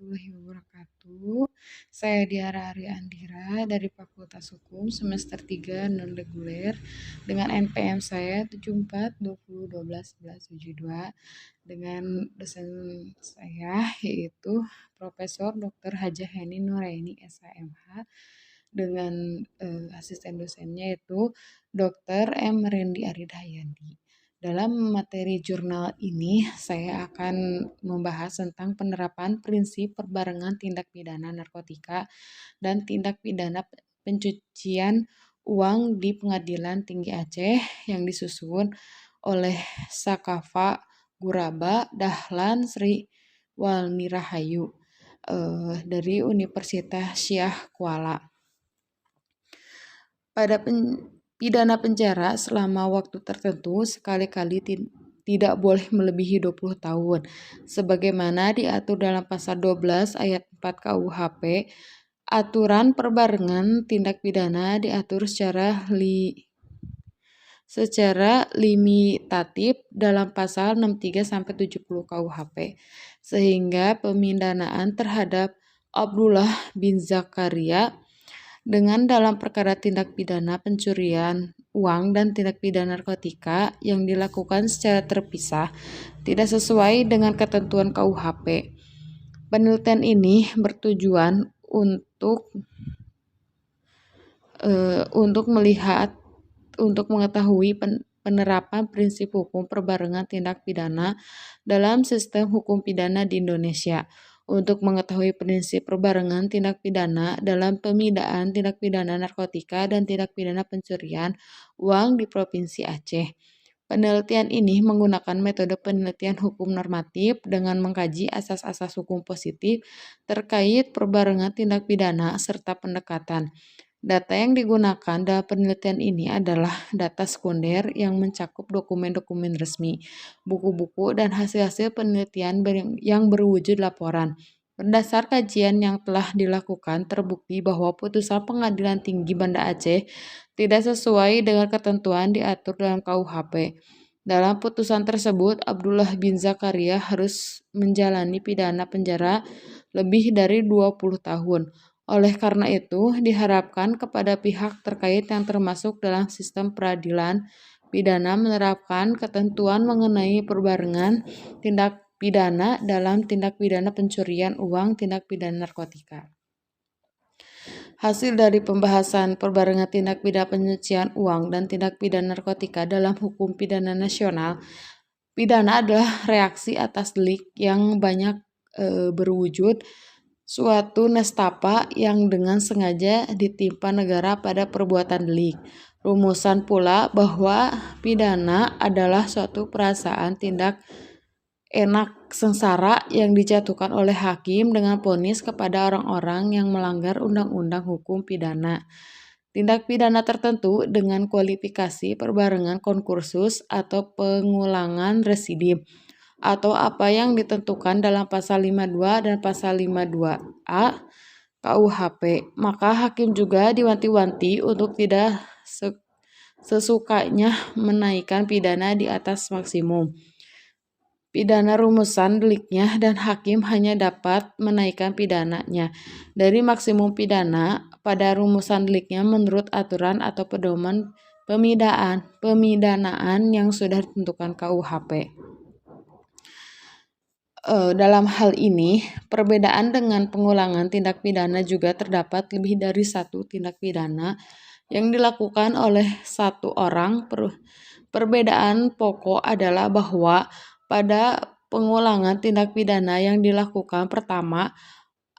warahmatullahi wabarakatuh. Saya Diara Ari Andira dari Fakultas Hukum semester 3 non-reguler dengan NPM saya 7420121172 dengan dosen saya yaitu Profesor Dr. Hajah Heni Nuraini SHMH dengan asisten dosennya yaitu Dr. M. Rendi Aridhayandi. Dalam materi jurnal ini, saya akan membahas tentang penerapan prinsip perbarengan tindak pidana narkotika dan tindak pidana pencucian uang di Pengadilan Tinggi Aceh yang disusun oleh Sakafa Guraba Dahlan Sri Walni Rahayu dari Universitas Syah Kuala. Pada pidana penjara selama waktu tertentu sekali-kali tidak boleh melebihi 20 tahun. Sebagaimana diatur dalam pasal 12 ayat 4 KUHP, aturan perbarengan tindak pidana diatur secara limitatif dalam pasal 63-70 KUHP. Sehingga pemindanaan terhadap Abdullah bin Zakaria dengan dalam perkara tindak pidana pencurian uang dan tindak pidana narkotika yang dilakukan secara terpisah tidak sesuai dengan ketentuan KUHP. Penelitian ini bertujuan untuk mengetahui penerapan prinsip hukum perbarengan tindak pidana dalam sistem hukum pidana di Indonesia. Untuk mengetahui prinsip perbarengan tindak pidana dalam pemidaan tindak pidana narkotika dan tindak pidana pencurian uang di Provinsi Aceh. Penelitian ini menggunakan metode penelitian hukum normatif dengan mengkaji asas-asas hukum positif terkait perbarengan tindak pidana serta pendekatan. Data yang digunakan dalam penelitian ini adalah data sekunder yang mencakup dokumen-dokumen resmi, buku-buku, dan hasil-hasil penelitian yang berwujud laporan. Berdasar kajian yang telah dilakukan, terbukti bahwa putusan Pengadilan Tinggi Banda Aceh tidak sesuai dengan ketentuan diatur dalam KUHP. Dalam putusan tersebut, Abdullah bin Zakaria harus menjalani pidana penjara lebih dari 20 tahun. Oleh karena itu, diharapkan kepada pihak terkait yang termasuk dalam sistem peradilan pidana menerapkan ketentuan mengenai perbarengan tindak pidana dalam tindak pidana pencurian uang, tindak pidana narkotika. Hasil dari pembahasan perbarengan tindak pidana pencucian uang dan tindak pidana narkotika dalam hukum pidana nasional, pidana adalah reaksi atas delik yang banyak berwujud suatu nestapa yang dengan sengaja ditimpa negara pada perbuatan delik. Rumusan pula bahwa pidana adalah suatu perasaan tindak enak sengsara yang dijatuhkan oleh hakim dengan vonis kepada orang-orang yang melanggar undang-undang hukum pidana. Tindak pidana tertentu dengan kualifikasi perbarengan konkursus atau pengulangan residip atau apa yang ditentukan dalam pasal 52 dan pasal 52A KUHP, maka hakim juga diwanti-wanti untuk tidak sesukanya menaikkan pidana di atas maksimum pidana rumusan deliknya dan hakim hanya dapat menaikkan pidananya dari maksimum pidana pada rumusan deliknya menurut aturan atau pedoman pemidanaan yang sudah ditentukan KUHP. Dalam hal ini, perbedaan dengan pengulangan tindak pidana juga terdapat lebih dari satu tindak pidana yang dilakukan oleh satu orang. Perbedaan pokok adalah bahwa pada pengulangan tindak pidana yang dilakukan pertama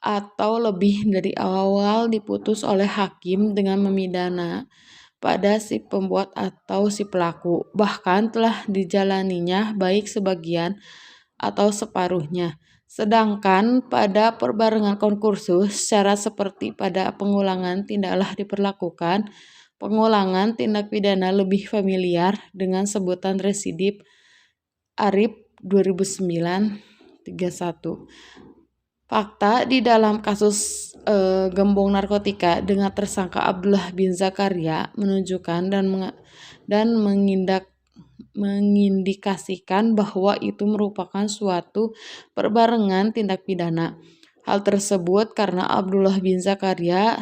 atau lebih dari awal diputus oleh hakim dengan memidana pada si pembuat atau si pelaku, bahkan telah dijalaninya baik sebagian atau separuhnya. Sedangkan pada perbarengan konkursus, syarat seperti pada pengulangan tidaklah diperlakukan. Pengulangan tindak pidana lebih familiar dengan sebutan residip Arif 2009-31. Fakta di dalam kasus gembong narkotika dengan tersangka Abdullah bin Zakaria menunjukkan dan mengindikasikan bahwa itu merupakan suatu perbarengan tindak pidana. Hal tersebut karena Abdullah bin Zakaria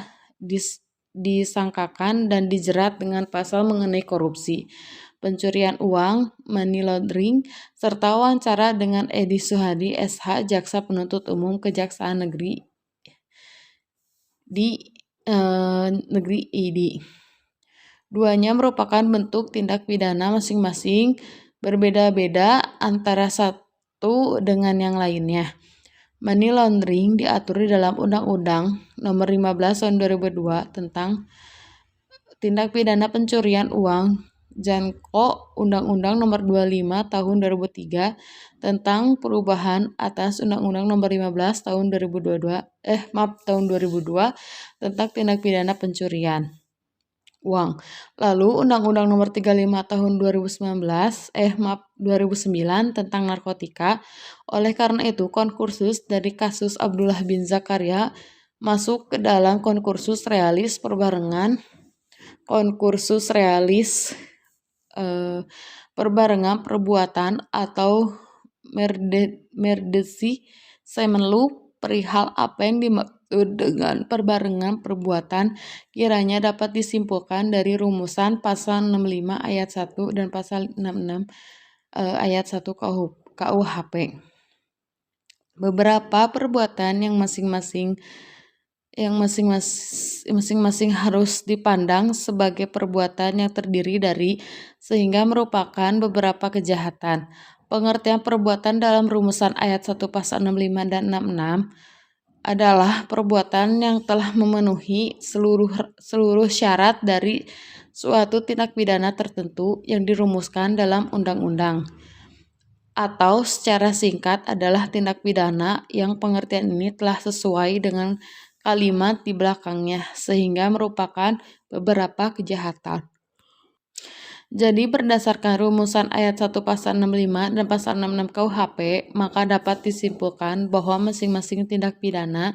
disangkakan dan dijerat dengan pasal mengenai korupsi, pencurian uang, money laundering, serta wawancara dengan Edi Suhadi SH, Jaksa Penuntut Umum Kejaksaan Negeri Negeri ID. Duanya merupakan bentuk tindak pidana masing-masing berbeda-beda antara satu dengan yang lainnya. Money laundering diatur di dalam Undang-Undang Nomor 15 Tahun 2002 tentang tindak pidana pencurian uang, Janko Undang-Undang Nomor 25 Tahun 2003 tentang perubahan atas Undang-Undang Nomor 15 Tahun 2002 tentang tindak pidana pencurian uang. Lalu Undang-Undang Nomor 35 Tahun 2009 tentang narkotika. Oleh karena itu, konkursus dari kasus Abdullah bin Zakaria masuk ke dalam konkursus realis perbarengan perbuatan atau merdesi semenlu perihal apa yang dimaksud dengan perbarengan perbuatan kiranya dapat disimpulkan dari rumusan pasal 65 ayat 1 dan pasal 66 ayat 1 KUHP. Beberapa perbuatan yang masing-masing harus dipandang sebagai perbuatan yang terdiri dari sehingga merupakan beberapa kejahatan. Pengertian perbuatan dalam rumusan ayat 1 pasal 65 dan 66 adalah perbuatan yang telah memenuhi seluruh syarat dari suatu tindak pidana tertentu yang dirumuskan dalam undang-undang. Atau secara singkat adalah tindak pidana yang pengertian ini telah sesuai dengan kalimat di belakangnya sehingga merupakan beberapa kejahatan. Jadi berdasarkan rumusan ayat 1 pasal 65 dan pasal 66 KUHP, maka dapat disimpulkan bahwa masing-masing tindak pidana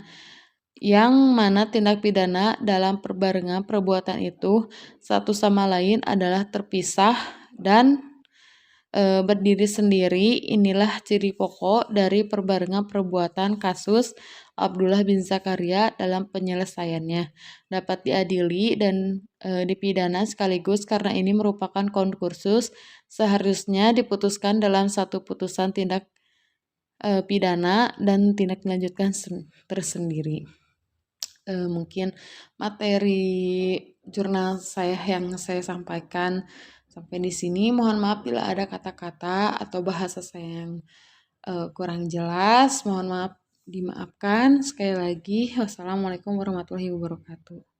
yang mana tindak pidana dalam perbarengan perbuatan itu satu sama lain adalah terpisah dan berdiri sendiri. Inilah ciri pokok dari perbarengan perbuatan kasus Abdullah bin Zakaria dalam penyelesaiannya. Dapat diadili dan dipidana sekaligus karena ini merupakan konkursus seharusnya diputuskan dalam satu putusan tindak pidana dan tindak dilanjutkan tersendiri. Mungkin materi jurnal saya yang saya sampaikan sampai di sini. Mohon maaf bila ada kata-kata atau bahasa saya yang kurang jelas. Mohon maaf, dimaafkan. Sekali lagi, wassalamualaikum warahmatullahi wabarakatuh.